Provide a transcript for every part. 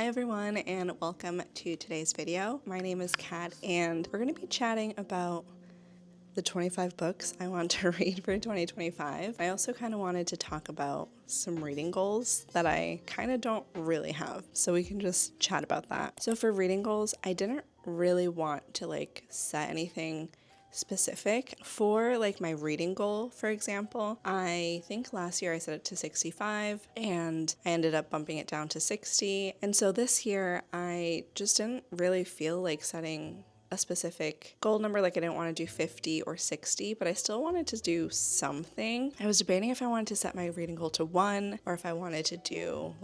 Hi everyone and welcome to today's video. My name is Kat and we're going to be chatting about the 25 books I want to read for 2025. I also kind of wanted to talk about some reading goals that I kind of don't really have, so we can just chat about that. So for reading goals, I didn't really want to set anything specific for my reading goal. For example, I think last year I set it to 65 and I ended up bumping it down to 60, and so this year I just didn't really feel like setting a specific goal number. I didn't want to do 50 or 60, but I still wanted to do something. I was debating if I wanted to set my reading goal to 1 or if I wanted to do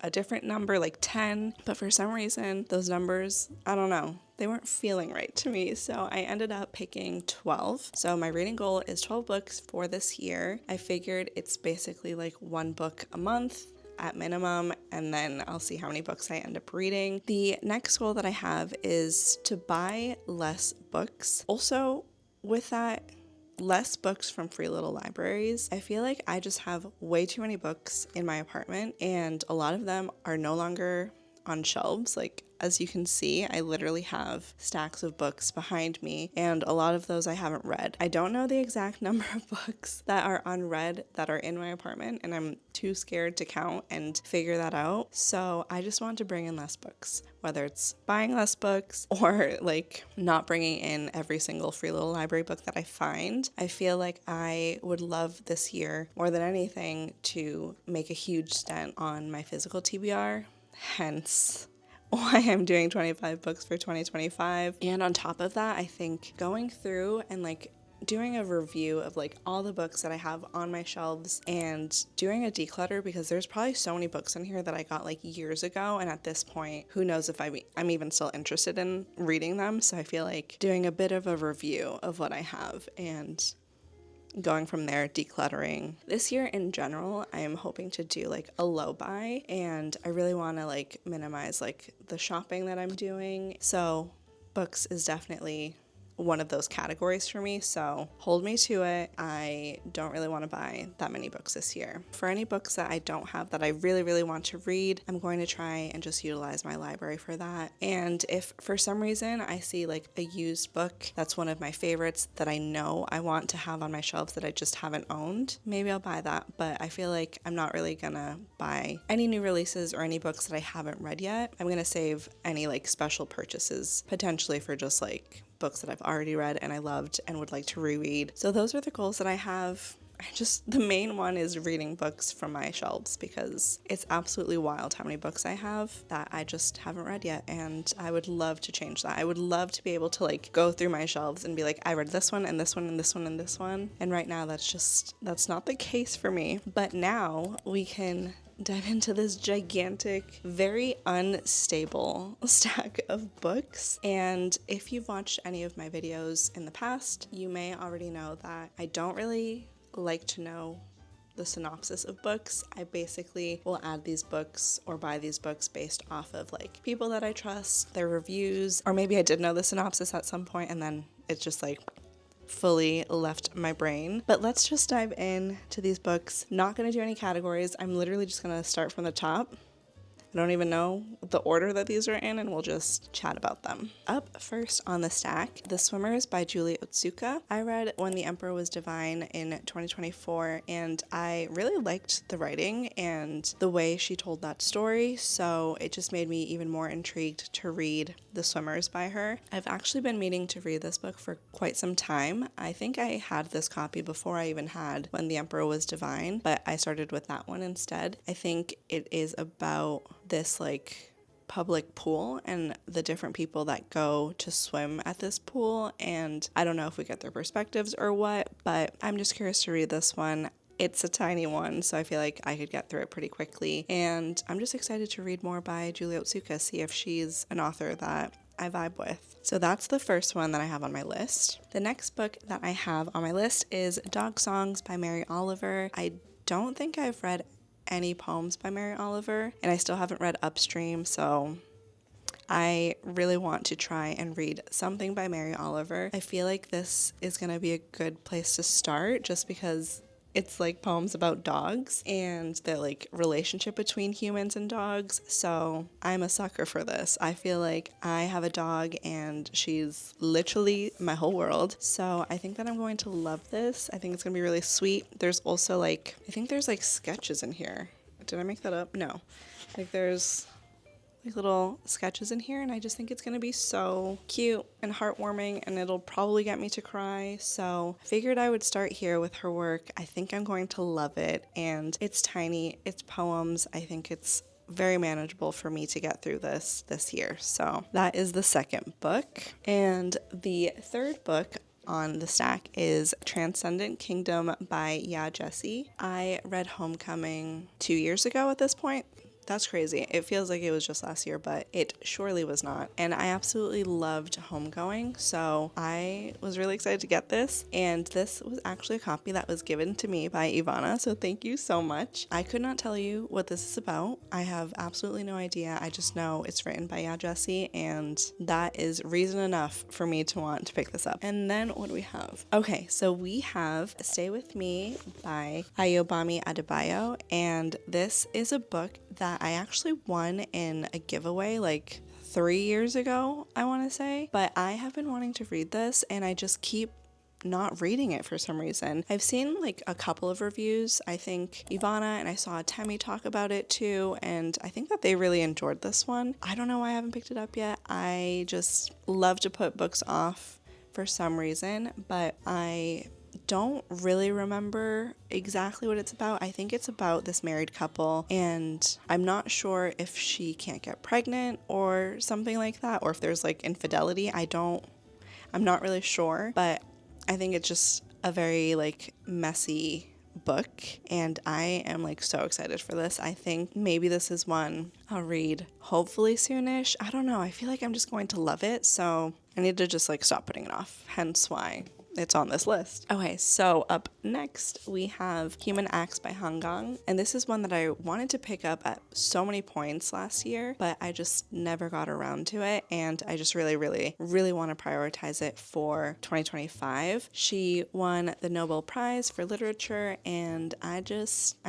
a different number, 10, but for some reason those numbers, I don't know, they weren't feeling right to me, so I ended up picking 12. So my reading goal is 12 books for this year. I figured it's basically one book a month at minimum, and then I'll see how many books I end up reading. The next goal that I have is to buy less books. Also, with that, less books from free little libraries. I feel like I just have way too many books in my apartment, and a lot of them are no longer on shelves. As you can see, I literally have stacks of books behind me, and a lot of those I haven't read. I don't know the exact number of books that are unread that are in my apartment, and I'm too scared to count and figure that out. So I just want to bring in less books, whether it's buying less books or not bringing in every single free little library book that I find. I feel like I would love this year more than anything to make a huge dent on my physical TBR, hence why I'm doing 25 books for 2025. And on top of that, I think going through and doing a review of all the books that I have on my shelves and doing a declutter, because there's probably so many books in here that I got years ago, and at this point who knows if I'm even still interested in reading them. So I feel like doing a bit of a review of what I have and going from there, decluttering. This year in general, I am hoping to do a low buy, and I really want to minimize the shopping that I'm doing. So books is definitely one of those categories for me, so hold me to it. I don't really want to buy that many books this year. For any books that I don't have that I really want to read, I'm going to try and just utilize my library for that. And if for some reason I see a used book that's one of my favorites that I know I want to have on my shelves that I just haven't owned, maybe I'll buy that. But I feel like I'm not really gonna buy any new releases or any books that I haven't read yet. I'm gonna save any special purchases potentially for just books that I've already read and I loved and would like to reread. So those are the goals that I have. The main one is reading books from my shelves, because it's absolutely wild how many books I have that I just haven't read yet, and I would love to change that. I would love to be able to go through my shelves and be I read this one and this one and this one and this one, and right now that's not the case for me. But now we can dive into this gigantic, very unstable stack of books. And if you've watched any of my videos in the past, you may already know that I don't really like to know the synopsis of books. I basically will add these books or buy these books based off of people that I trust, their reviews, or maybe I did know the synopsis at some point and then it's just fully left my brain. But let's just dive in to these books. Not going to do any categories. I'm literally just going to start from the top. I don't even know the order that these are in, and we'll just chat about them. Up first on the stack, The Swimmers by Julie Otsuka. I read When the Emperor Was Divine in 2024, and I really liked the writing and the way she told that story, so it just made me even more intrigued to read The Swimmers by her. I've actually been meaning to read this book for quite some time. I think I had this copy before I even had When the Emperor Was Divine, but I started with that one instead. I think it is about this public pool and the different people that go to swim at this pool, and I don't know if we get their perspectives or what, but I'm just curious to read this one. It's a tiny one, so I feel like I could get through it pretty quickly, and I'm just excited to read more by Julie Otsuka, see if she's an author that I vibe with. So that's the first one that I have on my list. The next book that I have on my list is Dog Songs by Mary Oliver. I don't think I've read any poems by Mary Oliver, and I still haven't read Upstream, so I really want to try and read something by Mary Oliver. I feel like this is going to be a good place to start just because it's like poems about dogs and the like relationship between humans and dogs. So I'm a sucker for this. I feel like I have a dog and she's literally my whole world. So I think that I'm going to love this. I think it's gonna be really sweet. There's also like, I think there's like sketches in here. Did I make that up? No. Like there's like little sketches in here, and I just think it's gonna be so cute and heartwarming, and it'll probably get me to cry. So I figured I would start here with her work. I think I'm going to love it, and it's tiny, it's poems. I think it's very manageable for me to get through this year. So that is the second book. And the third book on the stack is Transcendent Kingdom by gyasi. I read Homecoming 2 years ago at this point. That's crazy. It feels like it was just last year, but it surely was not. And I absolutely loved Homegoing, so I was really excited to get this. And this was actually a copy that was given to me by Ivana, so thank you so much. I could not tell you what this is about. I have absolutely no idea. I just know it's written by gyasi, and that is reason enough for me to want to pick this up. And then what do we have? Okay, so we have Stay With Me by adjei-brenyah, and this is a book that I actually won in a giveaway like 3 years ago, I want to say. But I have been wanting to read this, and I just keep not reading it for some reason. I've seen like a couple of reviews. I think Ivana and I saw Temi talk about it too, and I think that they really enjoyed this one. I don't know why I haven't picked it up yet. I just love to put books off for some reason, but I don't really remember exactly what it's about. I think it's about this married couple, and I'm not sure if she can't get pregnant or something like that, or if there's like infidelity. I'm not really sure, but I think it's just a very like messy book, and I am like so excited for this. I think maybe this is one I'll read hopefully soonish. I don't know. I feel like I'm just going to love it, so I need to just like stop putting it off, hence why it's on this list. Okay, so up next we have Human Acts by Kang, and this is one that I wanted to pick up at so many points last year, but I just never got around to it, and I just really want to prioritize it for 2025. She won the Nobel Prize for Literature, and I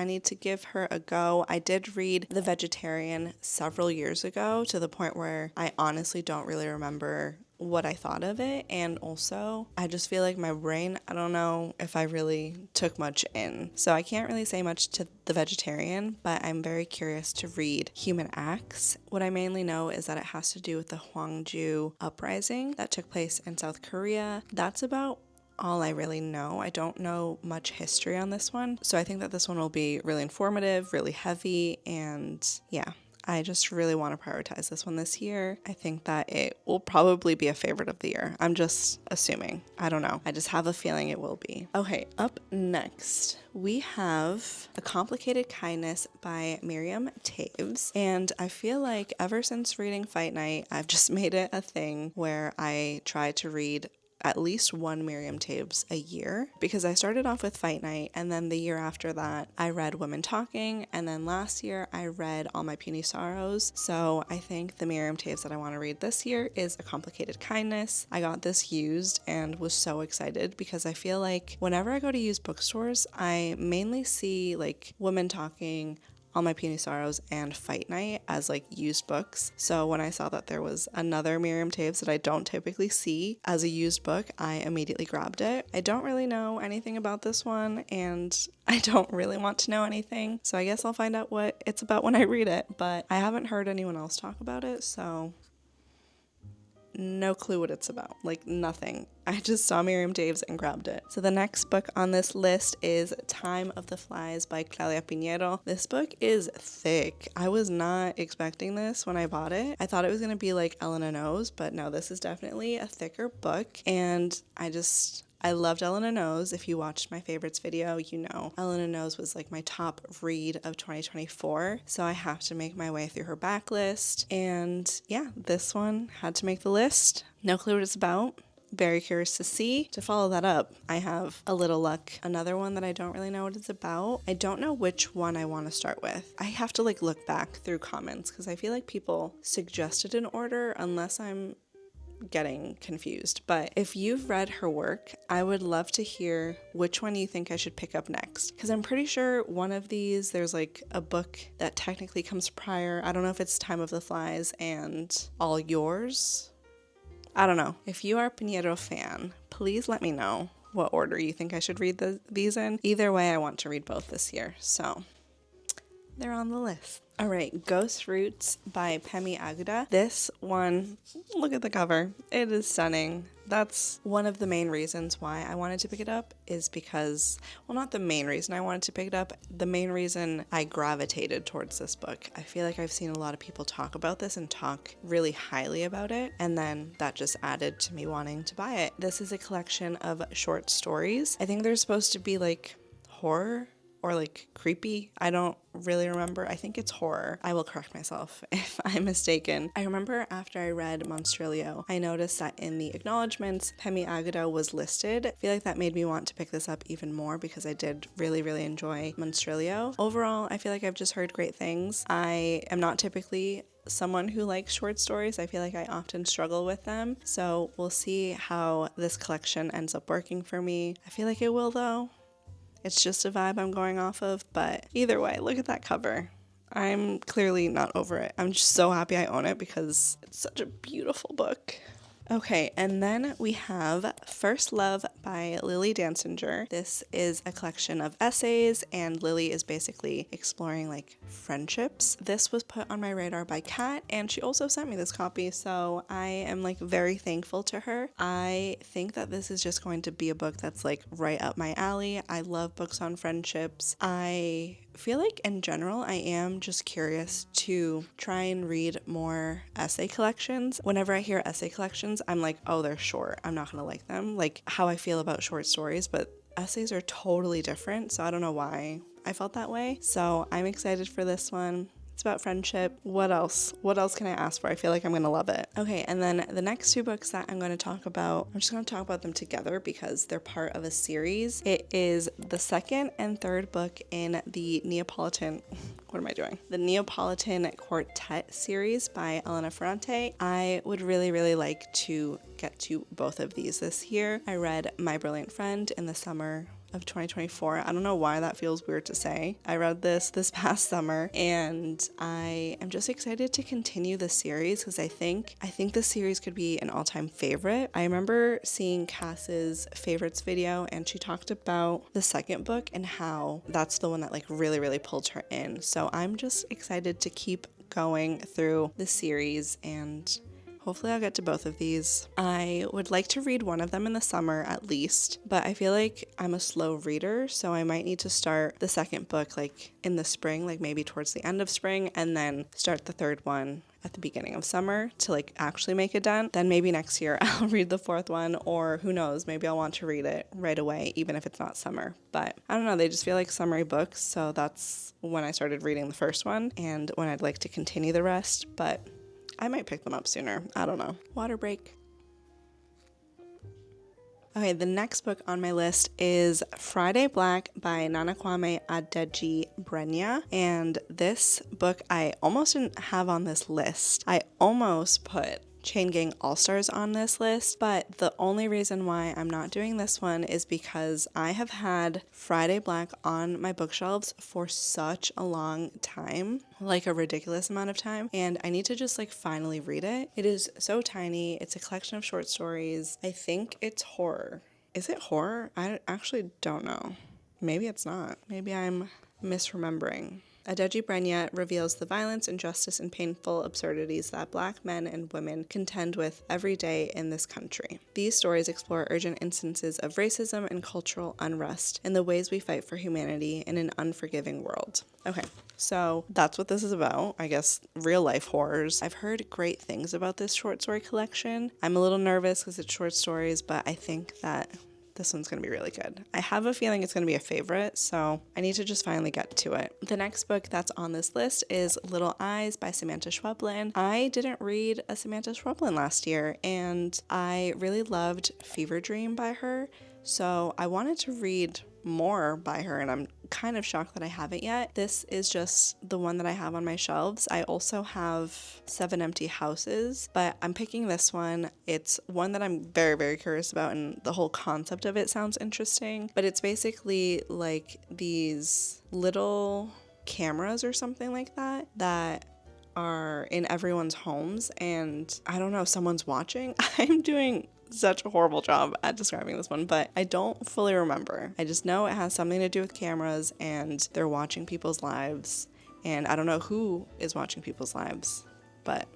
need to give her a go. I did read The Vegetarian several years ago, to the point where I honestly don't really remember what I thought of it, and also I just feel like my brain, I don't know if I really took much in. So I can't really say much to The Vegetarian, but I'm very curious to read Human Acts. What I mainly know is that it has to do with the Hwangju uprising that took place in South Korea. That's about all I really know. I don't know much history on this one, so I think that this one will be really informative, really heavy, and yeah. I just really want to prioritize this one this year. I think that it will probably be a favorite of the year. I'm just assuming. I don't know. I just have a feeling it will be. Okay, up next, we have A Complicated Kindness by Miriam toews. And I feel like ever since reading Fight Night, I've just made it a thing where I try to read at least one Miriam toews a year, because I started off with Fight Night, and then the year after that I read Women Talking, and then last year I read All My Puny Sorrows. So I think the Miriam toews that I want to read this year is A Complicated Kindness. I got this used and was so excited, because I feel like whenever I go to used bookstores, I mainly see like Women Talking, All My Puny Sorrows, and Fight Night as like used books. So when I saw that there was another Miriam toews that I don't typically see as a used book, I immediately grabbed it. I don't really know anything about this one, and I don't really want to know anything, so I guess I'll find out what it's about when I read it, but I haven't heard anyone else talk about it, so no clue what it's about, like nothing. I just saw Miriam toews and grabbed it. So the next book on this list is Time of the Flies by Claudia Piñeiro. This book is thick. I was not expecting this when I bought it. I thought it was going to be like Elena Knows, but no, this is definitely a thicker book, and I loved Elena Knows. If you watched my favorites video, you know Elena Knows was like my top read of 2024. So I have to make my way through her backlist. And yeah, this one had to make the list. No clue what it's about. Very curious to see. To follow that up, I have A Little Luck, another one that I don't really know what it's about. I don't know which one I want to start with. I have to like look back through comments, because I feel like people suggested an order, unless I'm getting confused. But if you've read her work, I would love to hear which one you think I should pick up next. Because I'm pretty sure one of these, there's like a book that technically comes prior. I don't know if it's Time of the Flies and All Yours. I don't know. If you are a Piñeiro fan, please let me know what order you think I should read these in. Either way, I want to read both this year. So they're on the list. All right, Ghostroots by Pemi Aguda. This one, look at the cover. It is stunning. That's one of the main reasons why I wanted to pick it up, is because, well, not the main reason I wanted to pick it up, the main reason I gravitated towards this book. I feel like I've seen a lot of people talk about this and talk really highly about it, and then that just added to me wanting to buy it. This is a collection of short stories. I think they're supposed to be like horror or like creepy. I don't really remember. I think it's horror. I will correct myself if I'm mistaken. I remember after I read Monstrilio, I noticed that in the acknowledgements, Pemi Aguda was listed. I feel like that made me want to pick this up even more because I did really, really enjoy Monstrilio. Overall, I feel like I've just heard great things. I am not typically someone who likes short stories. I feel like I often struggle with them. So we'll see how this collection ends up working for me. I feel like it will though. It's just a vibe I'm going off of, but either way, look at that cover. I'm clearly not over it. I'm just so happy I own it because it's such a beautiful book. Okay, and then we have First Love by Lilly Dancyger. This is a collection of essays, and Lilly is basically exploring like friendships. This was put on my radar by Kat, and she also sent me this copy, so I am like very thankful to her. I think that this is just going to be a book that's like right up my alley. I love books on friendships. I feel like in general I am just curious to try and read more essay collections. Whenever I hear essay collections, I'm like, oh, they're short, I'm not gonna like them. Like how I feel about short stories, but essays are totally different, so I don't know why I felt that way. So I'm excited for this one. It's about friendship. What else? What else can I ask for? I feel like I'm going to love it. Okay, and then the next two books that I'm going to talk about, I'm just going to talk about them together because they're part of a series. It is the second and third book in the Neapolitan, what am I doing? The Neapolitan Quartet series by Elena Ferrante. I would really, really like to get to both of these this year. I read My Brilliant Friend in the summer of 2024. I don't know why that feels weird to say. I read this past summer, and I am just excited to continue the series because I think the series could be an all-time favorite. I remember seeing Cass's favorites video, and she talked about the second book and how that's the one that like really, really pulled her in. So I'm just excited to keep going through the series, and hopefully I'll get to both of these. I would like to read one of them in the summer at least, but I feel like I'm a slow reader, so I might need to start the second book like in the spring, like maybe towards the end of spring, and then start the third one at the beginning of summer to like actually make it done. Then maybe next year I'll read the fourth one, or who knows, maybe I'll want to read it right away even if it's not summer. But I don't know, they just feel like summery books, so that's when I started reading the first one and when I'd like to continue the rest, but I might pick them up sooner. I don't know. Water break. Okay, the next book on my list is Friday Black by kwame adjei-brenyah. And this book I almost didn't have on this list. I almost put Chain Gang All-Stars on this list, but the only reason why I'm not doing this one is because I have had Friday Black on my bookshelves for such a long time, like a ridiculous amount of time, and I need to just like finally read it. It is so tiny. It's a collection of short stories. I think it's horror. Is it horror? I actually don't know. Maybe it's not. Maybe I'm misremembering. Adjei-brenyah reveals the violence, injustice, and painful absurdities that Black men and women contend with every day in this country. These stories explore urgent instances of racism and cultural unrest and the ways we fight for humanity in an unforgiving world. Okay, so that's what this is about. I guess real life horrors. I've heard great things about this short story collection. I'm a little nervous because it's short stories, but I think that this one's going to be really good. I have a feeling it's going to be a favorite, so I need to just finally get to it. The next book that's on this list is Little Eyes by Samanta Schweblin. I didn't read a Samanta Schweblin last year, and I really loved Fever Dream by her, so I wanted to read more by her, and I'm kind of shocked that I haven't yet. This is just the one that I have on my shelves. I also have 7 Empty Houses, but I'm picking this one. It's one that I'm very, very curious about, and the whole concept of it sounds interesting. But it's basically like these little cameras or something like that that are in everyone's homes, and I don't know, someone's watching. I'm doing such a horrible job at describing this one, but I don't fully remember. I just know it has something to do with cameras and they're watching people's lives, and I don't know who is watching people's lives, but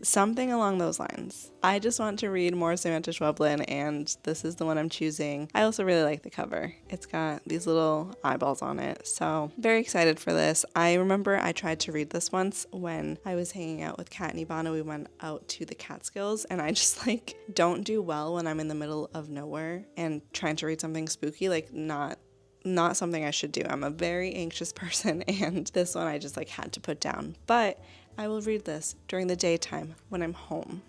something along those lines. I just want to read more Samanta Schweblin, and this is the one I'm choosing. I also really like the cover. It's got these little eyeballs on it, so very excited for this. I remember I tried to read this once when I was hanging out with Kat and Ivana. We went out to the Catskills, and I just don't do well when I'm in the middle of nowhere and trying to read something spooky, not something I should do. I'm a very anxious person, and this one I just had to put down. But I will read this during the daytime when I'm home,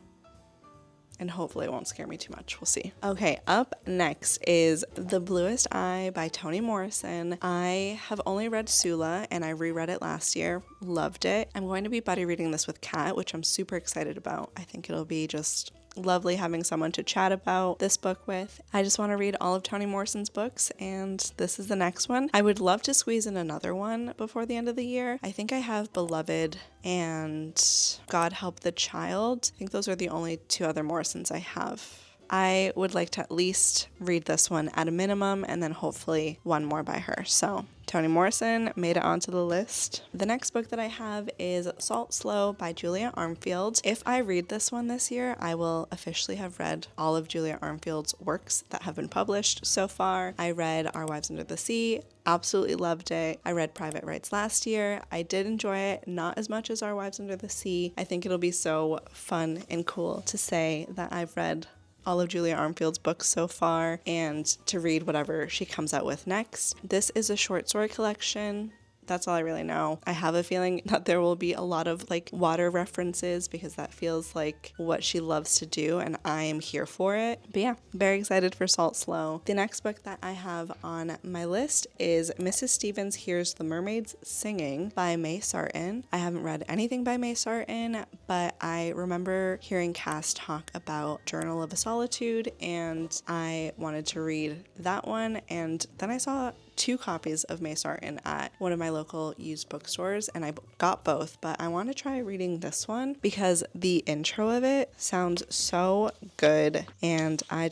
and hopefully it won't scare me too much. We'll see. Okay, up next is The Bluest Eye by Toni Morrison. I have only read Sula, and I reread it last year. Loved it. I'm going to be buddy reading this with Kat, which I'm super excited about. I think it'll be just lovely having someone to chat about this book with. I just want to read all of Toni Morrison's books, and this is the next one. I would love to squeeze in another one before the end of the year. I think I have Beloved and God Help the Child. I think those are the only 2 other Morrisons I have. I would like to at least read this one at a minimum, and then hopefully one more by her. So Toni Morrison made it onto the list. The next book that I have is Salt Slow by Julia Armfield. If I read this one this year, I will officially have read all of Julia Armfield's works that have been published so far. I read Our Wives Under the Sea, absolutely loved it. I read Private Rights last year. I did enjoy it, not as much as Our Wives Under the Sea. I think it'll be so fun and cool to say that I've read all of Julia Armfield's books so far, and to read whatever she comes out with next. This is a short story collection. That's all I really know. I have a feeling that there will be a lot of water references, because that feels like what she loves to do, and I am here for it. But yeah, very excited for Salt Slow. The next book that I have on my list is Mrs. Stevens Hears the Mermaids Singing by May Sarton. I haven't read anything by May Sarton, but I remember hearing Cass talk about Journal of a Solitude, and I wanted to read that one, and then I saw 2 copies of May Sarton at one of my local used bookstores, and I got both, but I want to try reading this one because the intro of it sounds so good, and I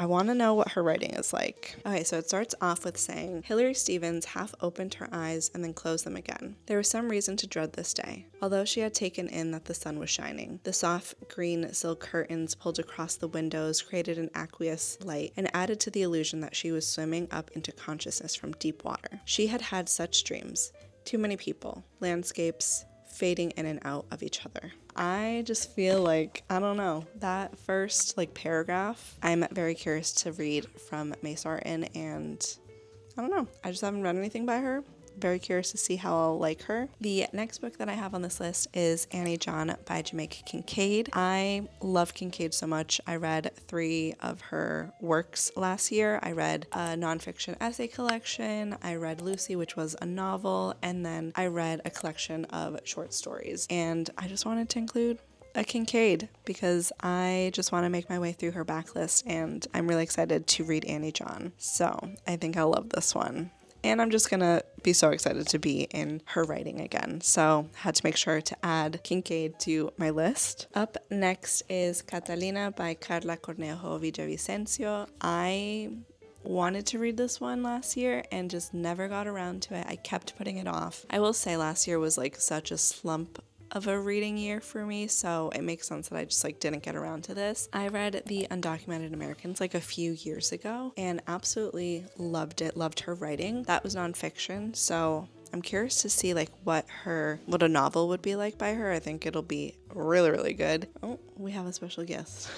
want to know what her writing is like. Okay, so it starts off with saying, Hilary Stevens half opened her eyes and then closed them again. There was some reason to dread this day, although she had taken in that the sun was shining. The soft green silk curtains pulled across the windows created an aqueous light and added to the illusion that she was swimming up into consciousness from deep water. She had had such dreams. Too many people, landscapes, fading in and out of each other. I just feel like, I don't know, that first paragraph, I'm very curious to read from May Sarton, and I don't know, I just haven't read anything by her. Very curious to see how I'll like her. The next book that I have on this list is Annie John by Jamaica Kincaid. I love Kincaid so much. I read 3 of her works last year. I read a nonfiction essay collection. I read Lucy, which was a novel, and then I read a collection of short stories. And I just wanted to include a Kincaid because I just want to make my way through her backlist, and I'm really excited to read Annie John. So I think I'll love this one. And I'm just gonna be so excited to be in her writing again. So had to make sure to add Kincaid to my list. Up next is Catalina by Carla Cornejo Villavicencio. I wanted to read this one last year and just never got around to it. I kept putting it off. I will say last year was such a slump of a reading year for me, so it makes sense that I just didn't get around to this. I read The Undocumented Americans a few years ago and absolutely loved it, loved her writing. That was nonfiction, so I'm curious to see what a novel would be like by her. I think it'll be really, really good. Oh, we have a special guest.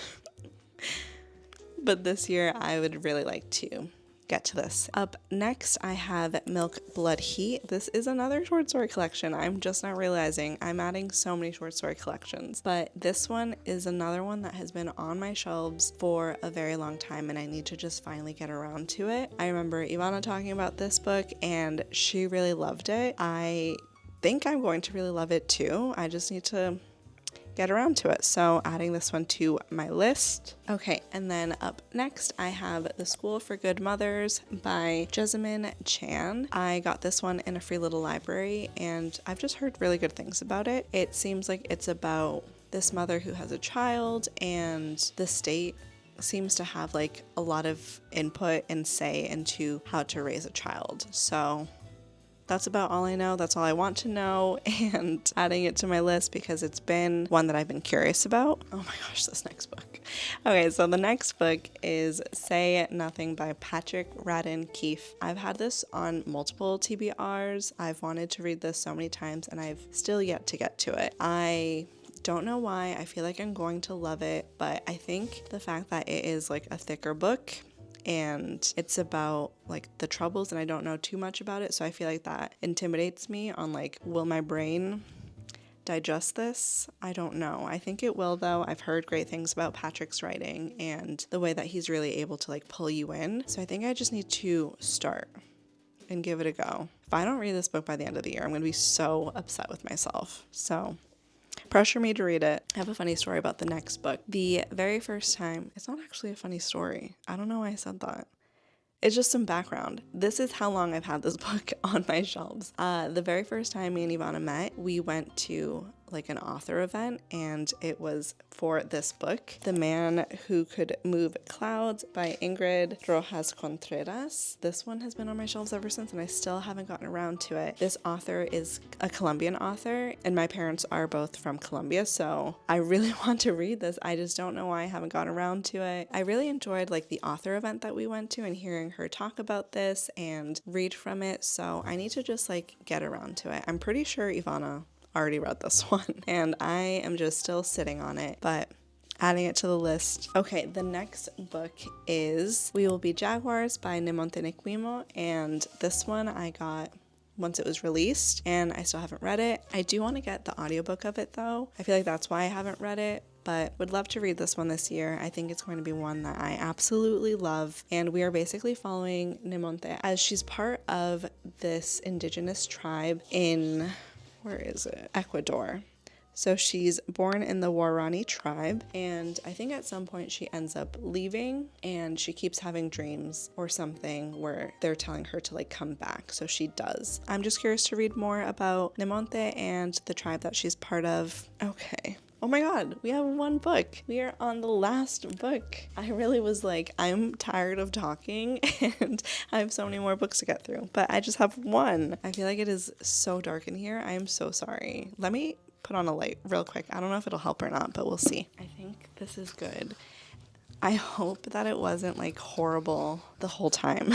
But this year I would really like to get to this. Up next, I have Milk, Blood, Heat. This is another short story collection. I'm just not realizing I'm adding so many short story collections, but this one is another one that has been on my shelves for a very long time, and I need to just finally get around to it. I remember Ivana talking about this book, and she really loved it. I think I'm going to really love it too. I just need to get around to it. So adding this one to my list. Okay, and then up next I have The School for Good Mothers by Jessamine Chan. I got this one in a free little library, and I've just heard really good things about it. It seems like it's about this mother who has a child, and the state seems to have like a lot of input and say into how to raise a child. So that's about all I know. That's all I want to know, and adding it to my list because it's been one that I've been curious about. Oh my gosh, this next book. Okay, so the next book is Say Nothing by Patrick Radden Keefe. I've had this on multiple TBRs. I've wanted to read this so many times, and I've still yet to get to it. I don't know why. I feel like I'm going to love it, but I think the fact that it is like a thicker book and it's about like the troubles, and I don't know too much about it, so I feel like that intimidates me on like, will my brain digest this? I don't know. I think it will though. I've heard great things about Patrick's writing and the way that he's really able to like pull you in, so I think I just need to start and give it a go. If I don't read this book by the end of the year, I'm going to be so upset with myself. So pressure me to read it. I have a funny story about the next book. The very first time, it's not actually a funny story. I don't know why I said that. It's just some background. This is how long I've had this book on my shelves. The very first time me and Ivana met, we went to like an author event, and it was for this book, The Man Who Could Move Clouds by Ingrid Rojas Contreras. This one has been on my shelves ever since, and I still haven't gotten around to it. This author is a Colombian author, and my parents are both from Colombia, so I really want to read this. I just don't know why I haven't gotten around to it. I really enjoyed like the author event that we went to and hearing her talk about this and read from it, so I need to just like get around to it. I'm pretty sure Ivana already read this one, and I am just still sitting on it, but adding it to the list. Okay, the next book is We Will Be Jaguars by Nimonte Nequimo, and this one I got once it was released, and I still haven't read it. I do want to get the audiobook of it though. I feel like that's why I haven't read it, but would love to read this one this year. I think it's going to be one that I absolutely love, and we are basically following Nimonte as she's part of this indigenous tribe in, where is it? Ecuador. So she's born in the Guarani tribe, and I think at some point she ends up leaving, and she keeps having dreams or something where they're telling her to like come back, so she does. I'm just curious to read more about Nimonte and the tribe that she's part of. Okay. Oh my god, we have one book. We are on the last book. I really was like, I'm tired of talking and I have so many more books to get through, but I just have one. I feel like it is so dark in here. I am so sorry. Let me put on a light real quick. I don't know if it'll help or not, but we'll see. I think this is good. I hope that it wasn't like horrible the whole time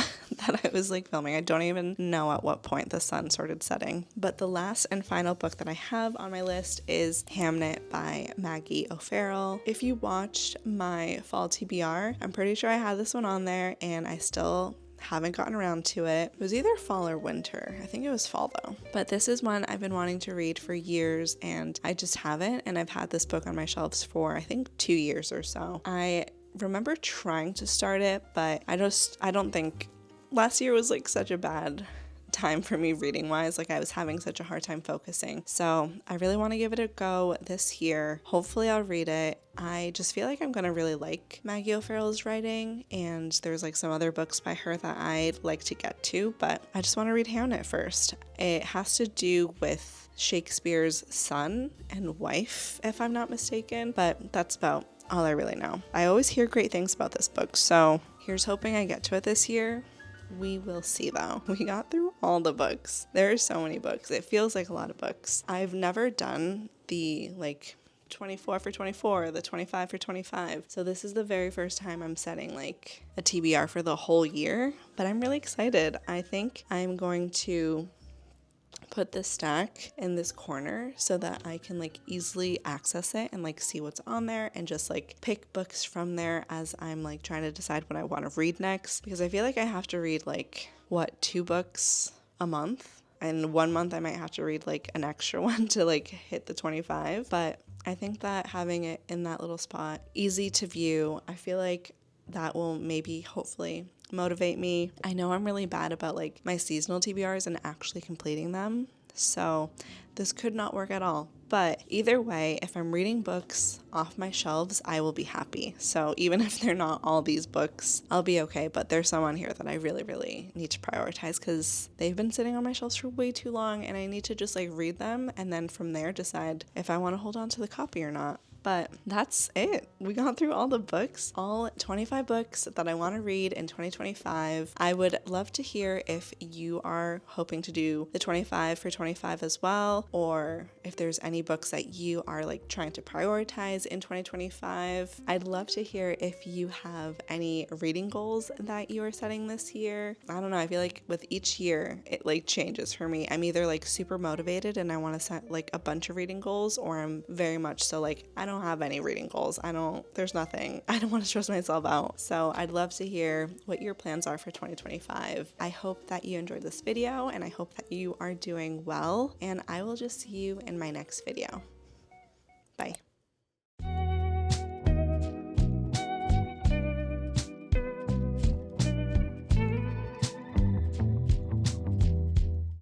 that I was like filming. I don't even know at what point the sun started setting. But the last and final book that I have on my list is Hamnet by Maggie O'Farrell. If you watched my fall TBR, I'm pretty sure I had this one on there, and I still haven't gotten around to it. It was either fall or winter. I think it was fall though. But this is one I've been wanting to read for years, and I just haven't, and I've had this book on my shelves for I think 2 years or so. I remember trying to start it, but I don't think last year was like such a bad time for me reading wise. Like I was having such a hard time focusing, so I really want to give it a go this year. Hopefully I'll read it. I just feel like I'm gonna really like Maggie O'Farrell's writing, and there's like some other books by her that I'd like to get to, but I just want to read Hamnet first. It has to do with Shakespeare's son and wife, if I'm not mistaken, but that's about all I really know. I always hear great things about this book, so here's hoping I get to it this year. We will see though. We got through all the books. There are so many books. It feels like a lot of books. I've never done the like 24 for 24, the 25 for 25. So this is the very first time I'm setting like a TBR for the whole year, but I'm really excited. I think I'm going to put this stack in this corner so that I can like easily access it and like see what's on there and just like pick books from there as I'm like trying to decide what I want to read next, because I feel like I have to read like 2 books a month, and 1 month I might have to read like an extra one to like hit the 25. But I think that having it in that little spot, easy to view, I feel like that will maybe hopefully motivate me. I know I'm really bad about like my seasonal TBRs and actually completing them, so this could not work at all. But either way, if I'm reading books off my shelves, I will be happy. So even if they're not all these books, I'll be okay. But there's some on here that I really, really need to prioritize because they've been sitting on my shelves for way too long, and I need to just like read them and then from there decide if I want to hold on to the copy or not. But that's it. We got through all the books, all 25 books that I want to read in 2025. I would love to hear if you are hoping to do the 25 for 25 as well, or if there's any books that you are like trying to prioritize in 2025. I'd love to hear if you have any reading goals that you are setting this year. I don't know. I feel like with each year, it like changes for me. I'm either like super motivated and I want to set like a bunch of reading goals, or I'm very much so like, I don't have any reading goals. There's nothing. I don't want to stress myself out. So I'd love to hear what your plans are for 2025. I hope that you enjoyed this video, and I hope that you are doing well, and I will just see you in my next video. Bye.